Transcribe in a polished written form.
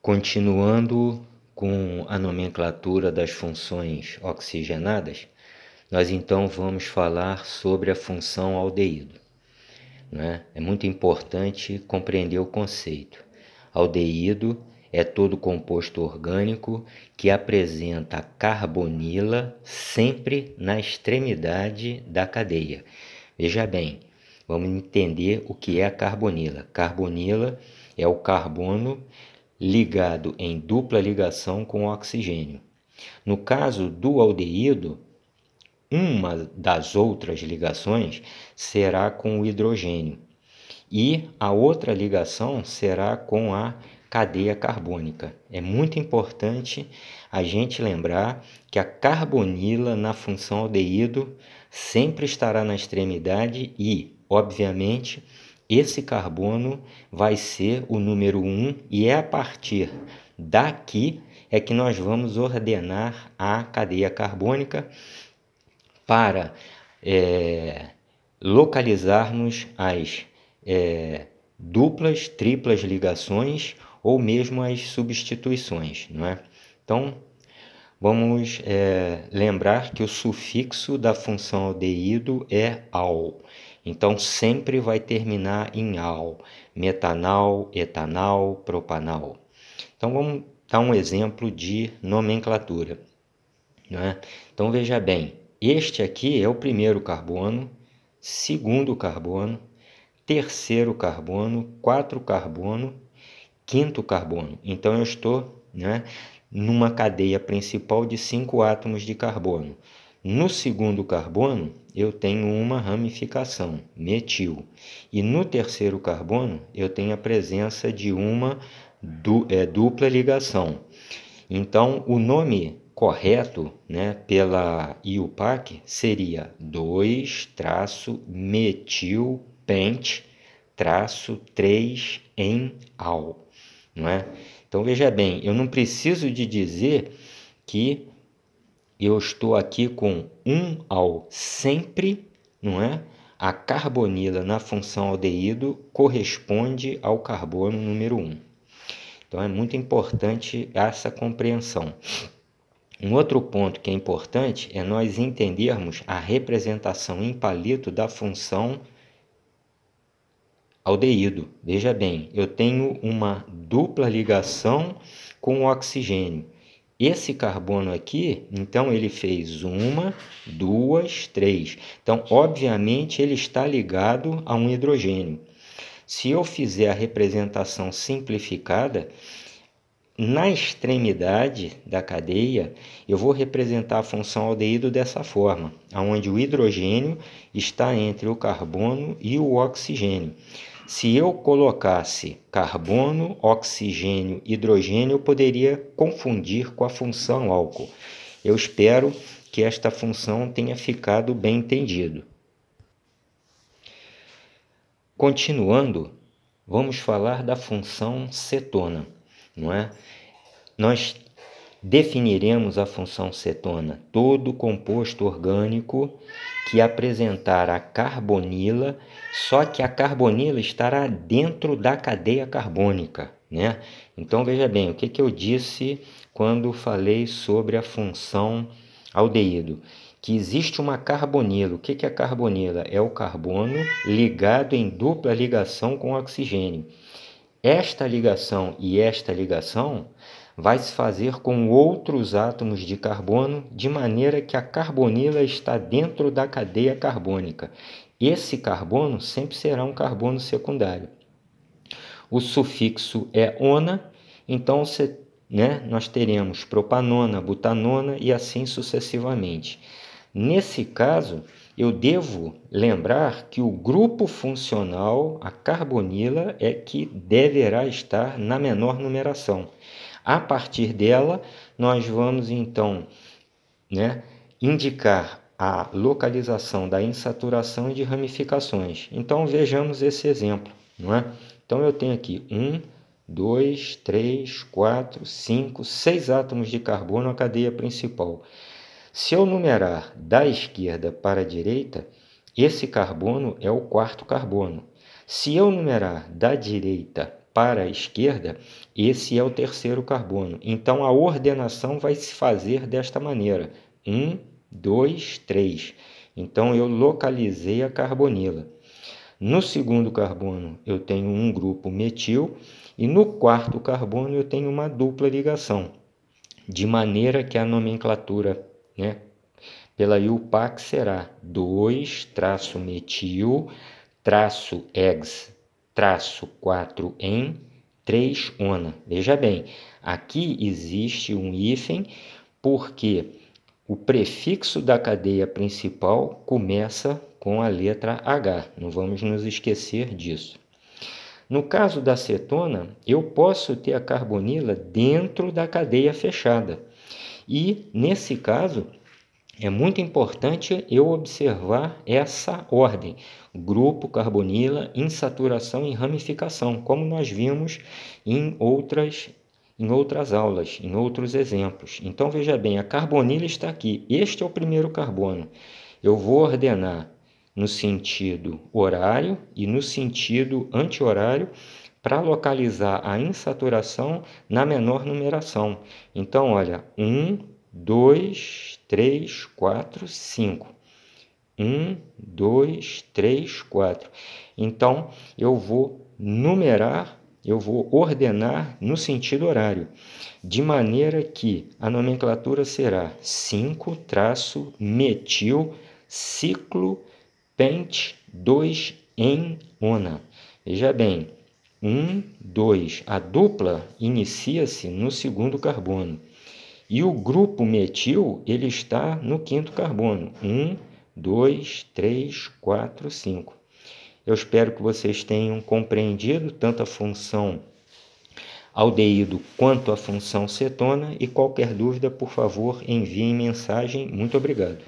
Continuando com a nomenclatura das funções oxigenadas, nós então vamos falar sobre a função aldeído, né? É muito importante compreender o conceito. Aldeído é todo composto orgânico que apresenta carbonila sempre na extremidade da cadeia. Veja bem, vamos entender o que é a carbonila. Carbonila é o carbono ligado em dupla ligação com o oxigênio. No caso do aldeído, uma das outras ligações será com o hidrogênio e a outra ligação será com a cadeia carbônica. É muito importante a gente lembrar que a carbonila na função aldeído sempre estará na extremidade e, obviamente, esse carbono vai ser o número 1 e é a partir daqui é que nós vamos ordenar a cadeia carbônica para localizarmos as duplas, triplas ligações ou mesmo as substituições, não é? Então, vamos lembrar que o sufixo da função aldeído é -al. Então, sempre vai terminar em -al. Metanal, etanal, propanal. Então, vamos dar um exemplo de nomenclatura, não é? Então, veja bem, este aqui é o primeiro carbono, segundo carbono, terceiro carbono, quarto carbono, quinto carbono. Então, eu estou, né, numa cadeia principal de 5 átomos de carbono. No segundo carbono, eu tenho uma ramificação, metil. E no terceiro carbono, eu tenho a presença de uma dupla ligação. Então, o nome correto, né, pela IUPAC seria 2-metil-pent-3-en-al, não é? Então, veja bem, eu não preciso de dizer que eu estou aqui com 1-al. Sempre, não é? A carbonila na função aldeído corresponde ao carbono número 1. Então, é muito importante essa compreensão. Um outro ponto que é importante é nós entendermos a representação em palito da função aldeído. Veja bem, eu tenho uma dupla ligação com o oxigênio. Esse carbono aqui, então, ele fez 1, 2, 3. Então, obviamente, ele está ligado a um hidrogênio. Se eu fizer a representação simplificada, na extremidade da cadeia, eu vou representar a função aldeído dessa forma, onde o hidrogênio está entre o carbono e o oxigênio. Se eu colocasse carbono, oxigênio, hidrogênio, eu poderia confundir com a função álcool. Eu espero que esta função tenha ficado bem entendido. Continuando, vamos falar da função cetona, não é? Nós definiremos a função cetona, todo composto orgânico que apresentar a carbonila, só que a carbonila estará dentro da cadeia carbônica, né? Então, veja bem, o que eu disse quando falei sobre a função aldeído? Que existe uma carbonila. O que é a carbonila? É o carbono ligado em dupla ligação com o oxigênio. Esta ligação e esta ligação vai se fazer com outros átomos de carbono, de maneira que a carbonila está dentro da cadeia carbônica. Esse carbono sempre será um carbono secundário. O sufixo é ona, então nós teremos propanona, butanona e assim sucessivamente. Nesse caso, eu devo lembrar que o grupo funcional, a carbonila, é que deverá estar na menor numeração. A partir dela, nós vamos então, indicar a localização da insaturação e de ramificações. Então, vejamos esse exemplo, não é? Então, eu tenho aqui 1, 2, 3, 4, 5, 6 átomos de carbono na cadeia principal. Se eu numerar da esquerda para a direita, esse carbono é o quarto carbono. Se eu numerar da direita para a esquerda, esse é o terceiro carbono. Então, a ordenação vai se fazer desta maneira. 1, 2, 3. Então, eu localizei a carbonila. No segundo carbono, eu tenho um grupo metil. E no quarto carbono, eu tenho uma dupla ligação. De maneira que a nomenclatura, né, pela IUPAC será 2-metil, -ex, -4-en, 3-ona. Veja bem, aqui existe um hífen porque o prefixo da cadeia principal começa com a letra H. Não vamos nos esquecer disso. No caso da cetona, eu posso ter a carbonila dentro da cadeia fechada. E, nesse caso, é muito importante eu observar essa ordem: grupo, carbonila, insaturação e ramificação, como nós vimos em outras aulas, em outros exemplos. Então, veja bem, a carbonila está aqui. Este é o primeiro carbono. Eu vou ordenar no sentido horário e no sentido anti-horário para localizar a insaturação na menor numeração. Então, olha, 1, 2, 3, 4, 5. 1, 2, 3, 4. Então, eu vou numerar, eu vou ordenar no sentido horário, de maneira que a nomenclatura será 5-metil ciclo pente 2-en-ona. Veja bem, 1, 2. A dupla inicia-se no segundo carbono. E o grupo metil, ele está no quinto carbono. 1, 2, 3, 4, 5. Eu espero que vocês tenham compreendido tanto a função aldeído quanto a função cetona, e qualquer dúvida, por favor, enviem mensagem. Muito obrigado.